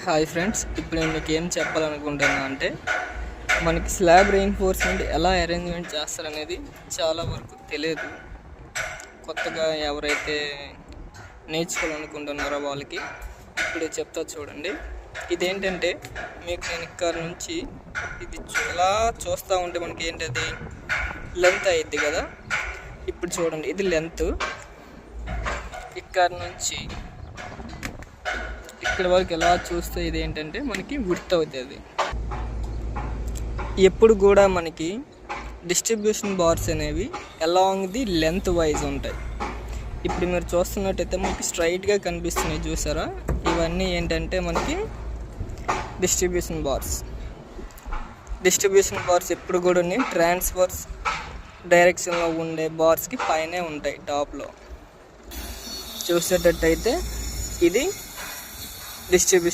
Hi friends, ఇప్పుడు నేను మీకు ఏం చెప్పాలనుకుంటున్నా అంటే మనకి స్లాబ్ రెయిన్ఫోర్స్మెంట్ ఎలా అరేంజ్మెంట్ చేస్తారనేది చాలా వరకు తెలియదు. కొత్తగా ఎవరైతే నేర్చుకోవాలనుకుంటున్నారో వాళ్ళకి ఇప్పుడు చెప్తా చూడండి. ఇదేంటంటే మీకు నేను ఇక్కడ నుంచి ఇది ఎలా చూస్తూ ఉంటే మనకి ఏంటది లెంత్ అయ్యిద్ది కదా. ఇప్పుడు చూడండి, ఇది లెంత్ ఇక్కడ నుంచి ఇక్కడ వరకు ఎలా చూస్తే ఇది ఏంటంటే మనకి విడ్త్ అవుతుంది. ఎప్పుడు కూడా మనకి డిస్ట్రిబ్యూషన్ బార్స్ అనేవి అలాంగ్ ది లెంత్ వైజ్ ఉంటాయి. ఇప్పుడు మీరు చూస్తున్నట్టయితే మనకి స్ట్రైట్గా కనిపిస్తున్నాయి చూసారా, ఇవన్నీ ఏంటంటే మనకి డిస్ట్రిబ్యూషన్ బార్స్ ఎప్పుడు కూడా ట్రాన్స్ఫర్స్ డైరెక్షన్లో ఉండే బార్స్కి పైనే ఉంటాయి. టాప్లో చూసేటట్టయితే ఇది డిస్ట్రిబ్యూషన్